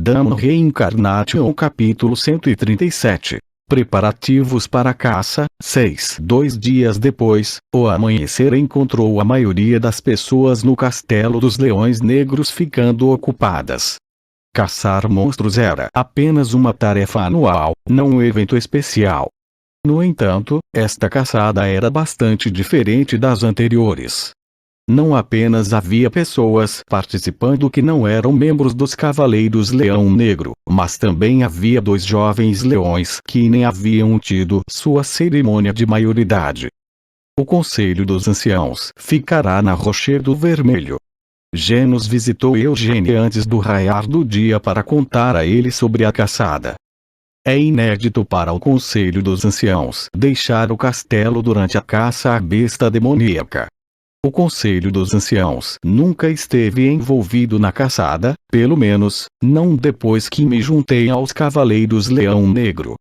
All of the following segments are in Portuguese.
Gundam Reincarnation capítulo 137. Preparativos para a caça. 6. 2 dias depois, o amanhecer encontrou a maioria das pessoas no Castelo dos Leões Negros ficando ocupadas. Caçar monstros era apenas uma tarefa anual, não um evento especial. No entanto, esta caçada era bastante diferente das anteriores. Não apenas havia pessoas participando que não eram membros dos Cavaleiros Leão Negro, mas também havia 2 jovens leões que nem haviam tido sua cerimônia de maioridade. O Conselho dos Anciãos ficará na Rochedo Vermelho. Genos visitou Eugênie antes do raiar do dia para contar a ele sobre a caçada. É inédito para o Conselho dos Anciãos deixar o castelo durante a caça à besta demoníaca. O Conselho dos Anciãos nunca esteve envolvido na caçada, pelo menos, não depois que me juntei aos Cavaleiros Leão Negro.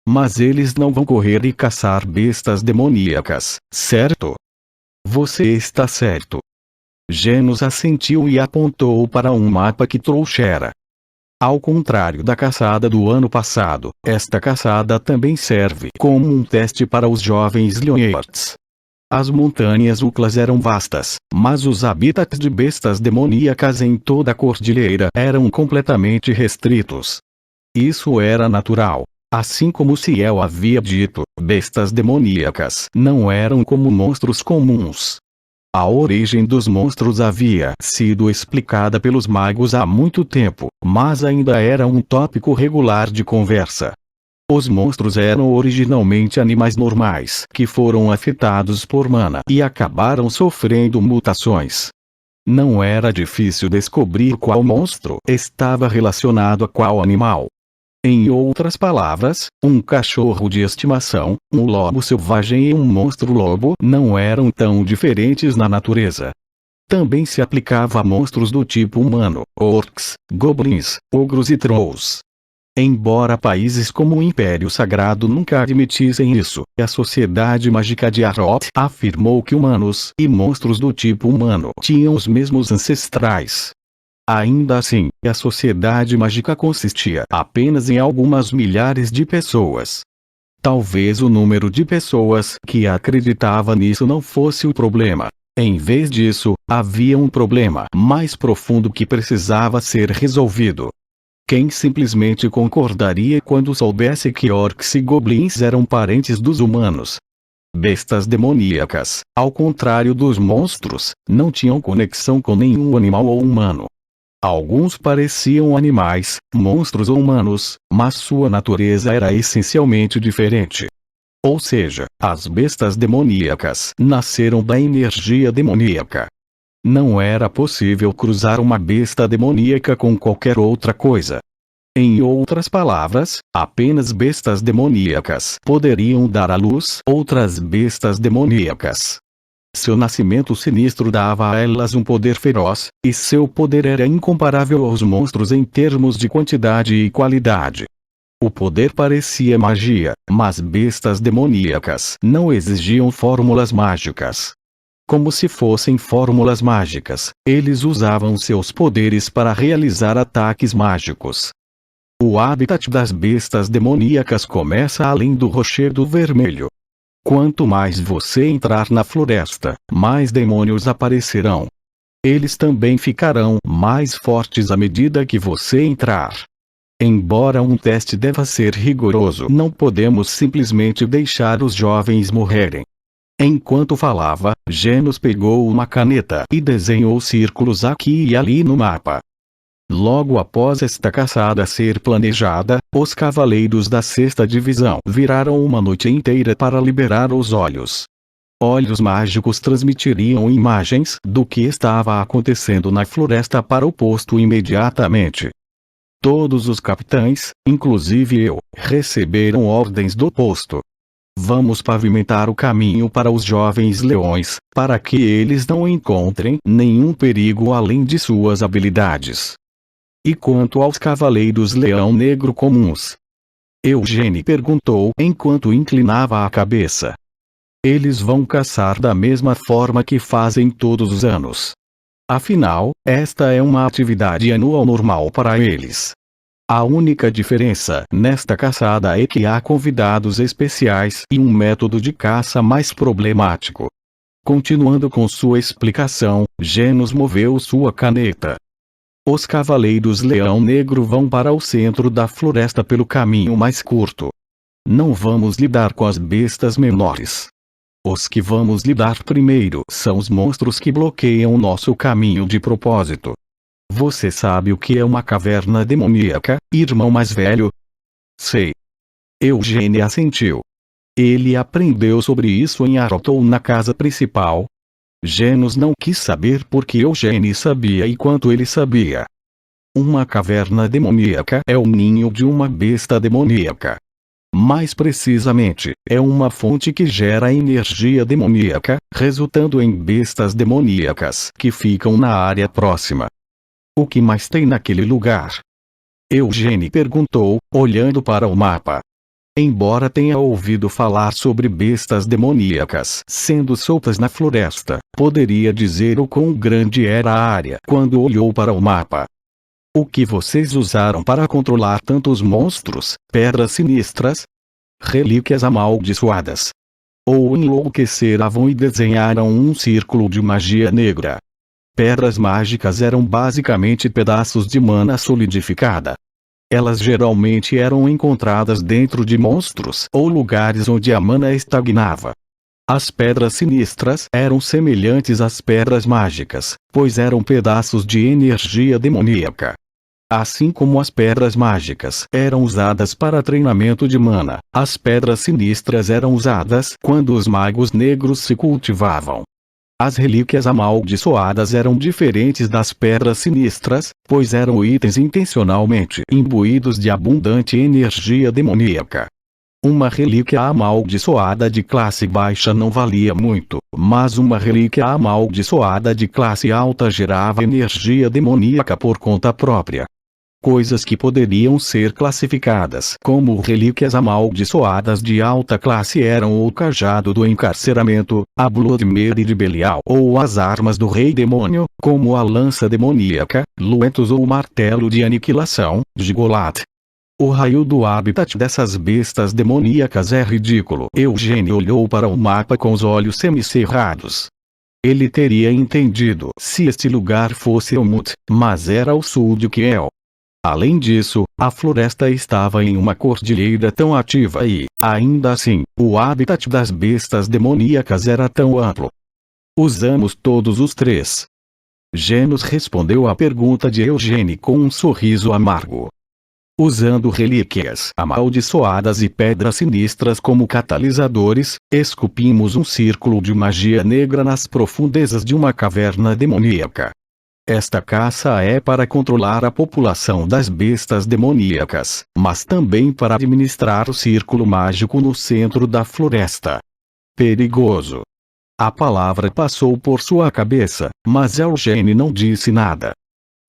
Mas eles não vão correr e caçar bestas demoníacas, certo? Você está certo. Genos assentiu e apontou para um mapa que trouxera. Ao contrário da caçada do ano passado, esta caçada também serve como um teste para os jovens leões. As montanhas Uclas eram vastas, mas os habitats de bestas demoníacas em toda a cordilheira eram completamente restritos. Isso era natural. Assim como Ciel havia dito, bestas demoníacas não eram como monstros comuns. A origem dos monstros havia sido explicada pelos magos há muito tempo, mas ainda era um tópico regular de conversa. Os monstros eram originalmente animais normais que foram afetados por mana e acabaram sofrendo mutações. Não era difícil descobrir qual monstro estava relacionado a qual animal. Em outras palavras, um cachorro de estimação, um lobo selvagem e um monstro lobo não eram tão diferentes na natureza. Também se aplicava a monstros do tipo humano, orcs, goblins, ogros e trolls. Embora países como o Império Sagrado nunca admitissem isso, a Sociedade Mágica de Aroth afirmou que humanos e monstros do tipo humano tinham os mesmos ancestrais. Ainda assim, a Sociedade Mágica consistia apenas em algumas milhares de pessoas. Talvez o número de pessoas que acreditava nisso não fosse o problema. Em vez disso, havia um problema mais profundo que precisava ser resolvido. Quem simplesmente concordaria quando soubesse que orcs e goblins eram parentes dos humanos? Bestas demoníacas, ao contrário dos monstros, não tinham conexão com nenhum animal ou humano. Alguns pareciam animais, monstros ou humanos, mas sua natureza era essencialmente diferente. Ou seja, as bestas demoníacas nasceram da energia demoníaca. Não era possível cruzar uma besta demoníaca com qualquer outra coisa. Em outras palavras, apenas bestas demoníacas poderiam dar à luz outras bestas demoníacas. Seu nascimento sinistro dava a elas um poder feroz, e seu poder era incomparável aos monstros em termos de quantidade e qualidade. O poder parecia magia, mas bestas demoníacas não exigiam fórmulas mágicas. Como se fossem fórmulas mágicas, eles usavam seus poderes para realizar ataques mágicos. O habitat das bestas demoníacas começa além do Rochedo Vermelho. Quanto mais você entrar na floresta, mais demônios aparecerão. Eles também ficarão mais fortes à medida que você entrar. Embora um teste deva ser rigoroso, não podemos simplesmente deixar os jovens morrerem. Enquanto falava, Genos pegou uma caneta e desenhou círculos aqui e ali no mapa. Logo após esta caçada ser planejada, os cavaleiros da 6ª Divisão viraram uma noite inteira para liberar os olhos. Olhos mágicos transmitiriam imagens do que estava acontecendo na floresta para o posto imediatamente. Todos os capitães, inclusive eu, receberam ordens do posto. Vamos pavimentar o caminho para os jovens leões, para que eles não encontrem nenhum perigo além de suas habilidades. E quanto aos Cavaleiros Leão Negro comuns? Eugênie perguntou enquanto inclinava a cabeça. Eles vão caçar da mesma forma que fazem todos os anos. Afinal, esta é uma atividade anual normal para eles. A única diferença nesta caçada é que há convidados especiais e um método de caça mais problemático. Continuando com sua explicação, Genos moveu sua caneta. Os cavaleiros Leão Negro vão para o centro da floresta pelo caminho mais curto. Não vamos lidar com as bestas menores. Os que vamos lidar primeiro são os monstros que bloqueiam nosso caminho de propósito. Você sabe o que é uma caverna demoníaca, irmão mais velho? Sei. Eugênio assentiu. Ele aprendeu sobre isso em Arotou na casa principal. Genos não quis saber porque Eugênio sabia e quanto ele sabia. Uma caverna demoníaca é o ninho de uma besta demoníaca. Mais precisamente, é uma fonte que gera energia demoníaca, resultando em bestas demoníacas que ficam na área próxima. O que mais tem naquele lugar? Eugênio perguntou, olhando para o mapa. Embora tenha ouvido falar sobre bestas demoníacas sendo soltas na floresta, poderia dizer o quão grande era a área quando olhou para o mapa. O que vocês usaram para controlar tantos monstros, pedras sinistras? Relíquias amaldiçoadas. Ou enlouqueceram e desenharam um círculo de magia negra. Pedras mágicas eram basicamente pedaços de mana solidificada. Elas geralmente eram encontradas dentro de monstros ou lugares onde a mana estagnava. As pedras sinistras eram semelhantes às pedras mágicas, pois eram pedaços de energia demoníaca. Assim como as pedras mágicas eram usadas para treinamento de mana, as pedras sinistras eram usadas quando os magos negros se cultivavam. As relíquias amaldiçoadas eram diferentes das pedras sinistras, pois eram itens intencionalmente imbuídos de abundante energia demoníaca. Uma relíquia amaldiçoada de classe baixa não valia muito, mas uma relíquia amaldiçoada de classe alta gerava energia demoníaca por conta própria. Coisas que poderiam ser classificadas como relíquias amaldiçoadas de alta classe eram o cajado do encarceramento, a Bloodmere de Belial ou as armas do Rei Demônio, como a lança demoníaca, Luentus ou o martelo de aniquilação, de Goliath. O raio do habitat dessas bestas demoníacas é ridículo. Eugênio olhou para o mapa com os olhos semicerrados. Ele teria entendido se este lugar fosse Elmut, mas era ao sul de Kiel. Além disso, a floresta estava em uma cordilheira tão ativa e, ainda assim, o habitat das bestas demoníacas era tão amplo. Usamos todos os três. Genos respondeu à pergunta de Eugênio com um sorriso amargo. Usando relíquias amaldiçoadas e pedras sinistras como catalisadores, esculpimos um círculo de magia negra nas profundezas de uma caverna demoníaca. Esta caça é para controlar a população das bestas demoníacas, mas também para administrar o círculo mágico no centro da floresta. Perigoso. A palavra passou por sua cabeça, mas Eugênio não disse nada.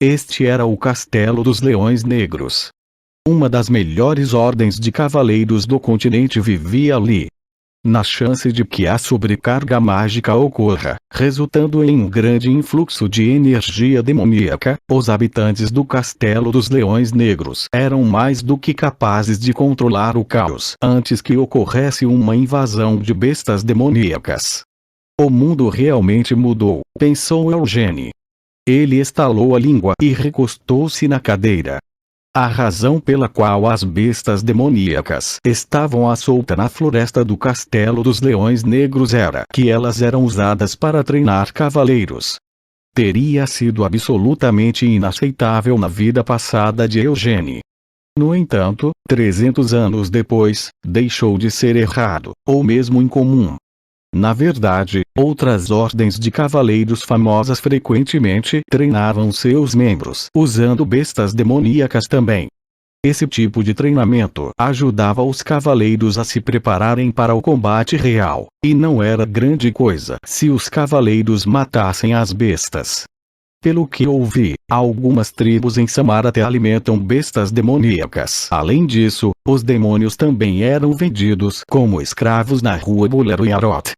Este era o Castelo dos Leões Negros. Uma das melhores ordens de cavaleiros do continente vivia ali. Na chance de que a sobrecarga mágica ocorra, resultando em um grande influxo de energia demoníaca, os habitantes do Castelo dos Leões Negros eram mais do que capazes de controlar o caos antes que ocorresse uma invasão de bestas demoníacas. O mundo realmente mudou, pensou Eugênio. Ele estalou a língua e recostou-se na cadeira. A razão pela qual as bestas demoníacas estavam à solta na floresta do Castelo dos Leões Negros era que elas eram usadas para treinar cavaleiros. Teria sido absolutamente inaceitável na vida passada de Eugênio. No entanto, 300 anos depois, deixou de ser errado, ou mesmo incomum. Na verdade, outras ordens de cavaleiros famosas frequentemente treinavam seus membros usando bestas demoníacas também. Esse tipo de treinamento ajudava os cavaleiros a se prepararem para o combate real, e não era grande coisa se os cavaleiros matassem as bestas. Pelo que ouvi, algumas tribos em Samara alimentam bestas demoníacas. Além disso, os demônios também eram vendidos como escravos na rua Bolero em Arot.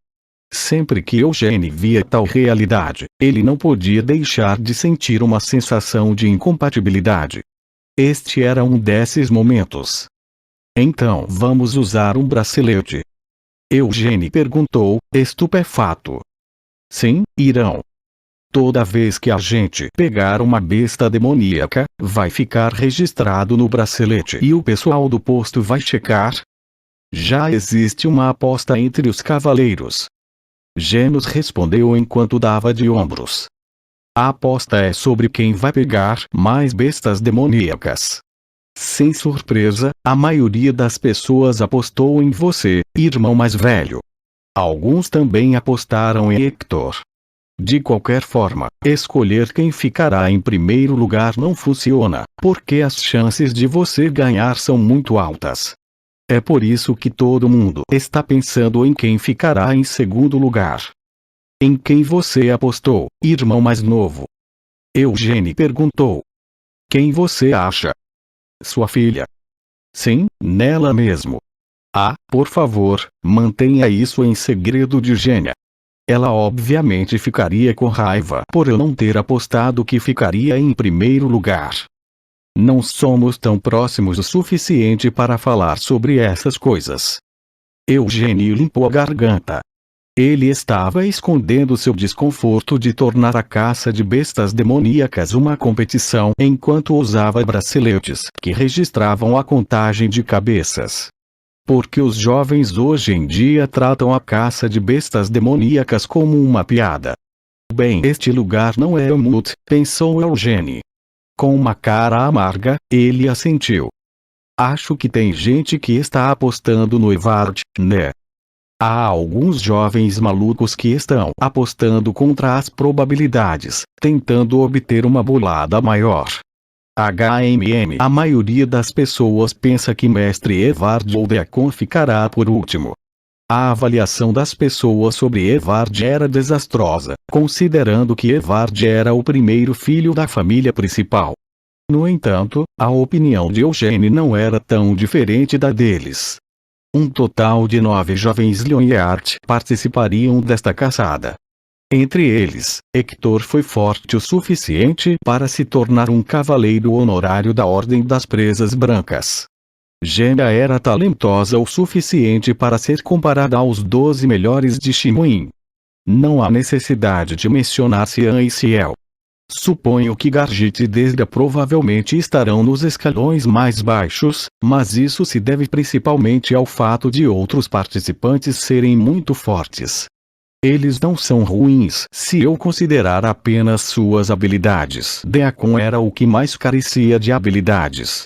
Sempre que Eugênio via tal realidade, ele não podia deixar de sentir uma sensação de incompatibilidade. Este era um desses momentos. Então vamos usar um bracelete? Eugênio perguntou, estupefato. Sim, irão. Toda vez que a gente pegar uma besta demoníaca, vai ficar registrado no bracelete e o pessoal do posto vai checar. Já existe uma aposta entre os cavaleiros. Genos respondeu enquanto dava de ombros. A aposta é sobre quem vai pegar mais bestas demoníacas. Sem surpresa, a maioria das pessoas apostou em você, irmão mais velho. Alguns também apostaram em Hector. De qualquer forma, escolher quem ficará em primeiro lugar não funciona, porque as chances de você ganhar são muito altas. É por isso que todo mundo está pensando em quem ficará em segundo lugar. Em quem você apostou, irmão mais novo? Eugênio perguntou. Quem você acha? Sua filha. Sim, nela mesmo. Ah, por favor, mantenha isso em segredo de Gênia. Ela obviamente ficaria com raiva por eu não ter apostado que ficaria em primeiro lugar. Não somos tão próximos o suficiente para falar sobre essas coisas. Eugênio limpou a garganta. Ele estava escondendo seu desconforto de tornar a caça de bestas demoníacas uma competição enquanto usava braceletes que registravam a contagem de cabeças. Porque os jovens hoje em dia tratam a caça de bestas demoníacas como uma piada. Bem, este lugar não é Elmut, pensou Eugênio. Com uma cara amarga, ele assentiu. Acho que tem gente que está apostando no Evard, né? Há alguns jovens malucos que estão apostando contra as probabilidades, tentando obter uma bolada maior. A maioria das pessoas pensa que Mestre Evard ou Deacon ficará por último. A avaliação das pessoas sobre Evard era desastrosa, considerando que Evard era o primeiro filho da família principal. No entanto, a opinião de Eugênio não era tão diferente da deles. Um total de 9 jovens Lyonheart participariam desta caçada. Entre eles, Hector foi forte o suficiente para se tornar um cavaleiro honorário da Ordem das Presas Brancas. Gênia era talentosa o suficiente para ser comparada aos 12 melhores de Shimuin. Não há necessidade de mencionar Cian e Ciel. Suponho que Gargit e Desga provavelmente estarão nos escalões mais baixos, mas isso se deve principalmente ao fato de outros participantes serem muito fortes. Eles não são ruins se eu considerar apenas suas habilidades. Deacon era o que mais carecia de habilidades.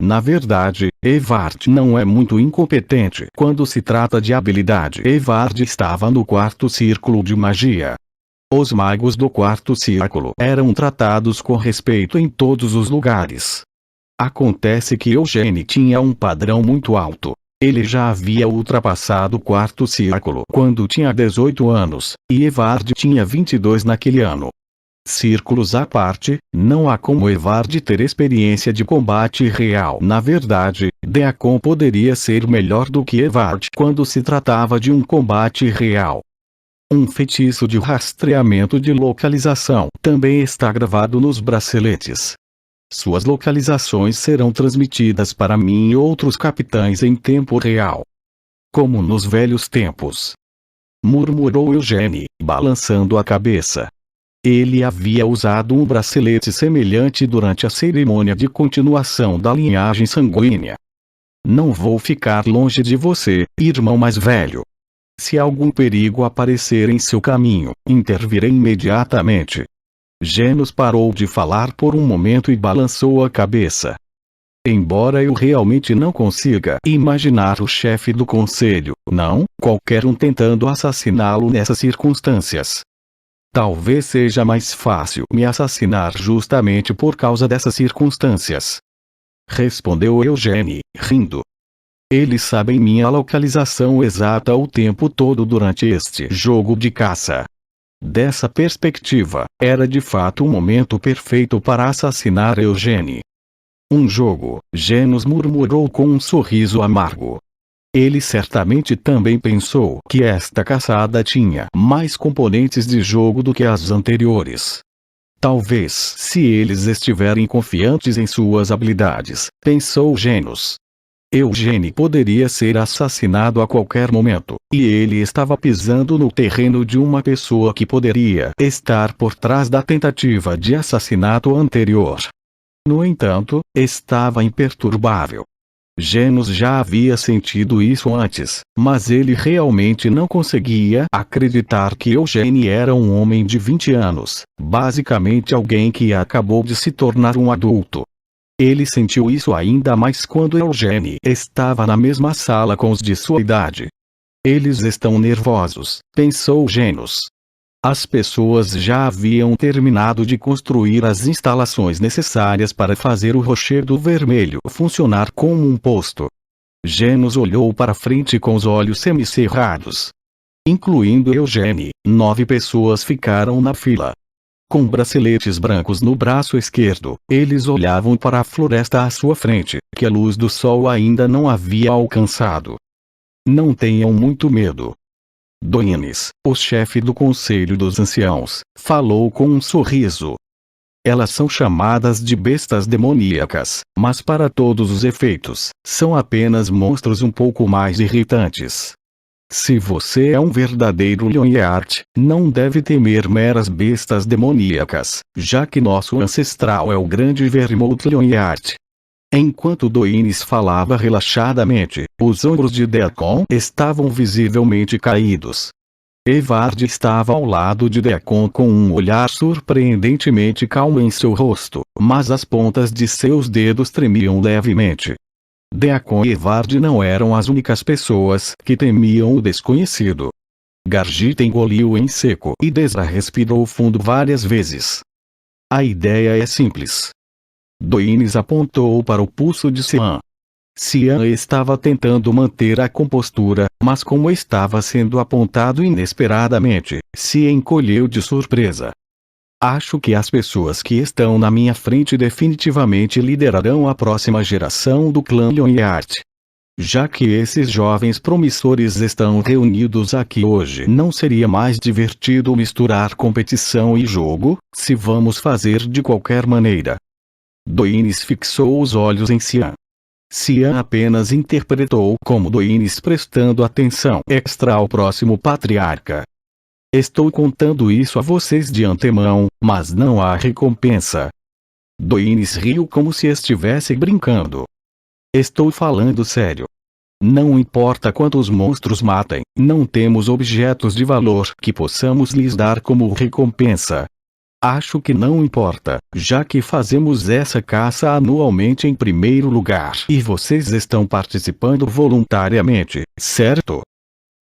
Na verdade, Evard não é muito incompetente quando se trata de habilidade. Evard estava no quarto círculo de magia. Os magos do quarto círculo eram tratados com respeito em todos os lugares. Acontece que Eugênio tinha um padrão muito alto. Ele já havia ultrapassado o quarto círculo quando tinha 18 anos, e Evard tinha 22 naquele ano. Círculos à parte, não há como Evard ter experiência de combate real. Na verdade, Deacon poderia ser melhor do que Evard quando se tratava de um combate real. Um feitiço de rastreamento de localização também está gravado nos braceletes. Suas localizações serão transmitidas para mim e outros capitães em tempo real. Como nos velhos tempos. Murmurou Eugênio, balançando a cabeça. Ele havia usado um bracelete semelhante durante a cerimônia de continuação da linhagem sanguínea. Não vou ficar longe de você, irmão mais velho. Se algum perigo aparecer em seu caminho, intervirei imediatamente. Genos parou de falar por um momento e balançou a cabeça. Embora eu realmente não consiga imaginar o chefe do conselho, não, qualquer um tentando assassiná-lo nessas circunstâncias. Talvez seja mais fácil me assassinar justamente por causa dessas circunstâncias. Respondeu Eugênio, rindo. Eles sabem minha localização exata o tempo todo durante este jogo de caça. Dessa perspectiva, era de fato o momento perfeito para assassinar Eugênio. Um jogo, Genos murmurou com um sorriso amargo. Ele certamente também pensou que esta caçada tinha mais componentes de jogo do que as anteriores. Talvez se eles estiverem confiantes em suas habilidades, pensou Genos. Eugênio poderia ser assassinado a qualquer momento, e ele estava pisando no terreno de uma pessoa que poderia estar por trás da tentativa de assassinato anterior. No entanto, estava imperturbável. Genos já havia sentido isso antes, mas ele realmente não conseguia acreditar que Eugênio era um homem de 20 anos, basicamente alguém que acabou de se tornar um adulto. Ele sentiu isso ainda mais quando Eugênio estava na mesma sala com os de sua idade. Eles estão nervosos, pensou Genos. As pessoas já haviam terminado de construir as instalações necessárias para fazer o Rochedo Vermelho funcionar como um posto. Genos olhou para frente com os olhos semicerrados. Incluindo Eugênio, 9 pessoas ficaram na fila. Com braceletes brancos no braço esquerdo, eles olhavam para a floresta à sua frente, que a luz do sol ainda não havia alcançado. Não tenham muito medo. Doines, o chefe do Conselho dos Anciãos, falou com um sorriso. Elas são chamadas de bestas demoníacas, mas para todos os efeitos, são apenas monstros um pouco mais irritantes. Se você é um verdadeiro Lionheart, não deve temer meras bestas demoníacas, já que nosso ancestral é o grande Vermouth Lionheart. Enquanto Doines falava relaxadamente, os ombros de Deacon estavam visivelmente caídos. Evard estava ao lado de Deacon com um olhar surpreendentemente calmo em seu rosto, mas as pontas de seus dedos tremiam levemente. Deacon e Evard não eram as únicas pessoas que temiam o desconhecido. Gargita engoliu em seco e Desra respirou fundo várias vezes. A ideia é simples. Doines apontou para o pulso de Cian. Cian estava tentando manter a compostura, mas como estava sendo apontado inesperadamente, se encolheu de surpresa. Acho que as pessoas que estão na minha frente definitivamente liderarão a próxima geração do clã Lionheart. Já que esses jovens promissores estão reunidos aqui hoje, não seria mais divertido misturar competição e jogo, se vamos fazer de qualquer maneira? Doines fixou os olhos em Cian. Cian apenas interpretou como Doines prestando atenção extra ao próximo patriarca. Estou contando isso a vocês de antemão, mas não há recompensa. Doines riu como se estivesse brincando. Estou falando sério. Não importa quantos monstros matem, não temos objetos de valor que possamos lhes dar como recompensa. Acho que não importa, já que fazemos essa caça anualmente em primeiro lugar e vocês estão participando voluntariamente, certo?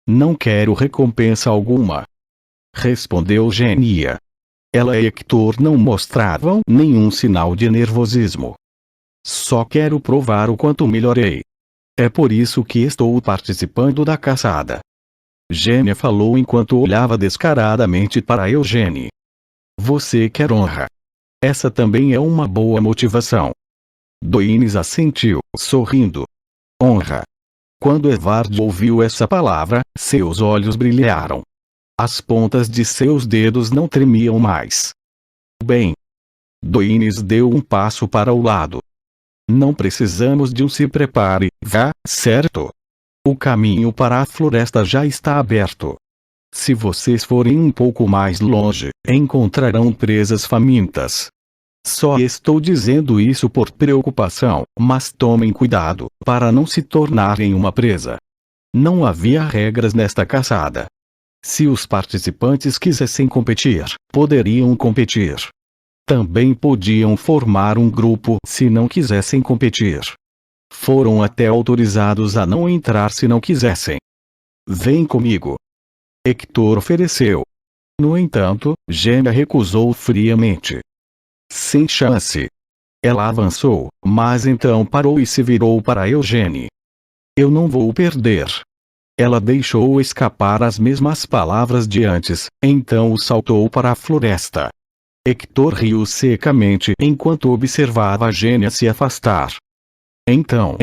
Não quero recompensa alguma. Respondeu Genia. Ela e Hector não mostravam nenhum sinal de nervosismo. Só quero provar o quanto melhorei. É por isso que estou participando da caçada. Genia falou enquanto olhava descaradamente para Eugênio. Você quer honra. Essa também é uma boa motivação. Doines assentiu, sorrindo. Honra. Quando Evard ouviu essa palavra, seus olhos brilharam. As pontas de seus dedos não tremiam mais. Bem. Doines deu um passo para o lado. Não precisamos de um se prepare, vá, certo? O caminho para a floresta já está aberto. Se vocês forem um pouco mais longe, encontrarão presas famintas. Só estou dizendo isso por preocupação, mas tomem cuidado, para não se tornarem uma presa. Não havia regras nesta caçada. Se os participantes quisessem competir, poderiam competir. Também podiam formar um grupo se não quisessem competir. Foram até autorizados a não entrar se não quisessem. Vem comigo. Hector ofereceu. No entanto, Genia recusou friamente. Sem chance. Ela avançou, mas então parou e se virou para Eugênio. Eu não vou perder. Ela deixou escapar as mesmas palavras de antes, então saltou para a floresta. Hector riu secamente enquanto observava Genia se afastar. Então,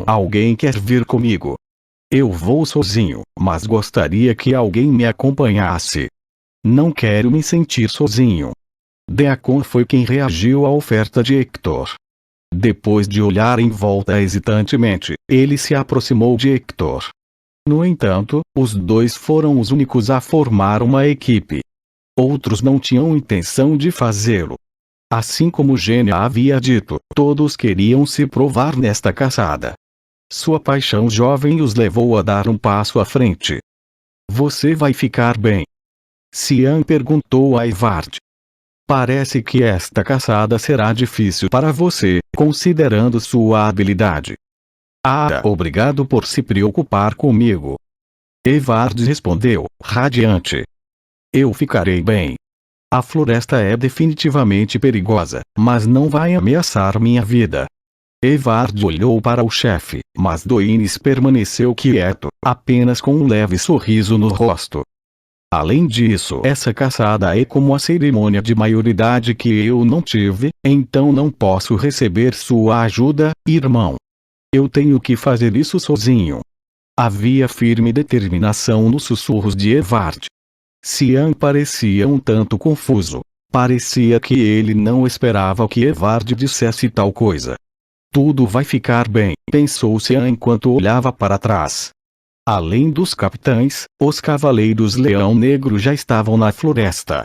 alguém quer vir comigo? Eu vou sozinho, mas gostaria que alguém me acompanhasse. Não quero me sentir sozinho. Deacon foi quem reagiu à oferta de Hector. Depois de olhar em volta hesitantemente, ele se aproximou de Hector. No entanto, os dois foram os únicos a formar uma equipe. Outros não tinham intenção de fazê-lo. Assim como Gênia havia dito, todos queriam se provar nesta caçada. Sua paixão jovem os levou a dar um passo à frente. Você vai ficar bem? Cian perguntou a Evard. Parece que esta caçada será difícil para você, considerando sua habilidade. Obrigado por se preocupar comigo. Evard respondeu, radiante. Eu ficarei bem. A floresta é definitivamente perigosa, mas não vai ameaçar minha vida. Evard olhou para o chefe, mas Doines permaneceu quieto, apenas com um leve sorriso no rosto. Além disso, essa caçada é como a cerimônia de maioridade que eu não tive, então não posso receber sua ajuda, irmão. Eu tenho que fazer isso sozinho. Havia firme determinação nos sussurros de Evard. Cian parecia um tanto confuso. Parecia que ele não esperava que Evard dissesse tal coisa. Tudo vai ficar bem, pensou Cian enquanto olhava para trás. Além dos capitães, os Cavaleiros Leão Negro já estavam na floresta.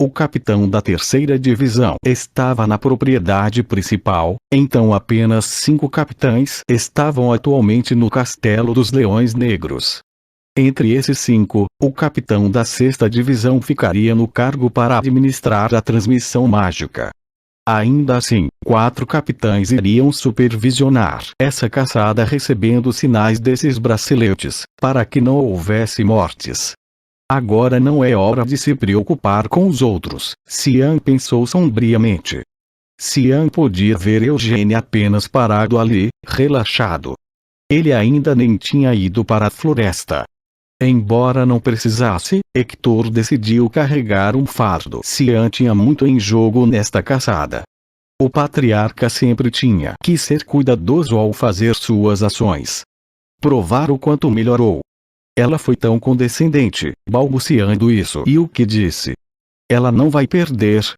O capitão da terceira divisão estava na propriedade principal, então apenas 5 capitães estavam atualmente no Castelo dos Leões Negros. Entre esses 5, o capitão da sexta divisão ficaria no cargo para administrar a transmissão mágica. Ainda assim, 4 capitães iriam supervisionar essa caçada recebendo sinais desses braceletes, para que não houvesse mortes. Agora não é hora de se preocupar com os outros, Cian pensou sombriamente. Cian podia ver Eugênio apenas parado ali, relaxado. Ele ainda nem tinha ido para a floresta. Embora não precisasse, Hector decidiu carregar um fardo. Cian tinha muito em jogo nesta caçada. O patriarca sempre tinha que ser cuidadoso ao fazer suas ações. Provar o quanto melhorou. Ela foi tão condescendente, balbuciando isso. E o que disse? Ela não vai perder.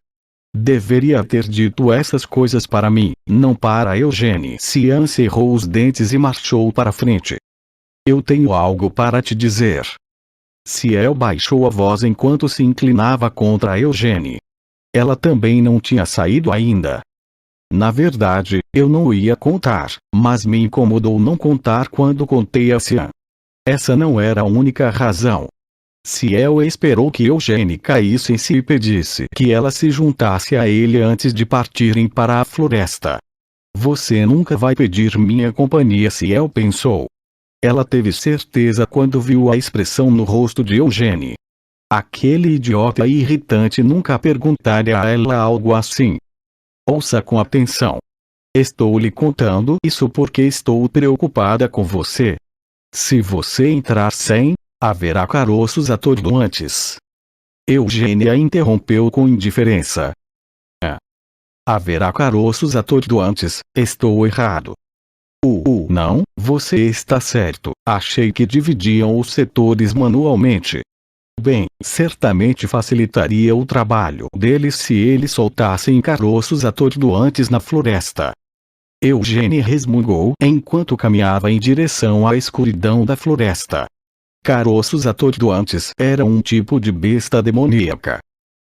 Deveria ter dito essas coisas para mim, não para Eugênio. Cian cerrou os dentes e marchou para frente. Eu tenho algo para te dizer. Ciel baixou a voz enquanto se inclinava contra Eugênio. Ela também não tinha saído ainda. Na verdade, eu não ia contar, mas me incomodou não contar quando contei a Cian. Essa não era a única razão. Ciel esperou que Eugênio caísse em si e pedisse que ela se juntasse a ele antes de partirem para a floresta. Você nunca vai pedir minha companhia, Ciel pensou. Ela teve certeza quando viu a expressão no rosto de Eugênio. Aquele idiota irritante nunca perguntaria a ela algo assim. Ouça com atenção. Estou lhe contando isso porque estou preocupada com você. Se você entrar sem, haverá caroços atordoantes. Eugênia interrompeu com indiferença. Haverá caroços atordoantes, estou errado. Não, você está certo, achei que dividiam os setores manualmente. Bem, certamente facilitaria o trabalho deles se eles soltassem caroços atordoantes na floresta. Eugênia resmungou enquanto caminhava em direção à escuridão da floresta. Caroços atordoantes eram um tipo de besta demoníaca.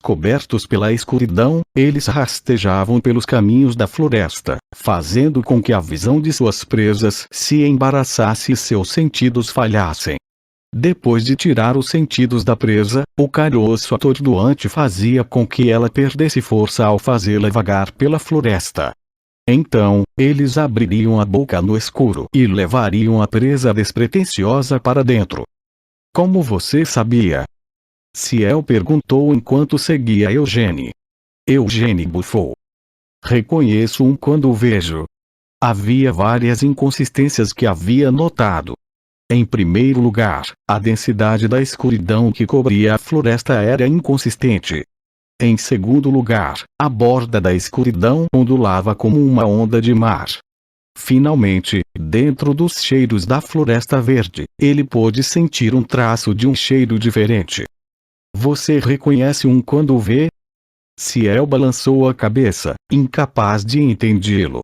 Cobertos pela escuridão, eles rastejavam pelos caminhos da floresta, fazendo com que a visão de suas presas se embaraçasse e seus sentidos falhassem. Depois de tirar os sentidos da presa, o caroço atordoante fazia com que ela perdesse força ao fazê-la vagar pela floresta. Então, eles abririam a boca no escuro e levariam a presa despretensiosa para dentro. Como você sabia? Ciel perguntou enquanto seguia Eugênio. Eugênio bufou. Reconheço quando o vejo. Havia várias inconsistências que havia notado. Em primeiro lugar, a densidade da escuridão que cobria a floresta era inconsistente. Em segundo lugar, a borda da escuridão ondulava como uma onda de mar. Finalmente, dentro dos cheiros da floresta verde, ele pôde sentir um traço de um cheiro diferente. Você reconhece quando o vê? Ciel balançou a cabeça, incapaz de entendê-lo.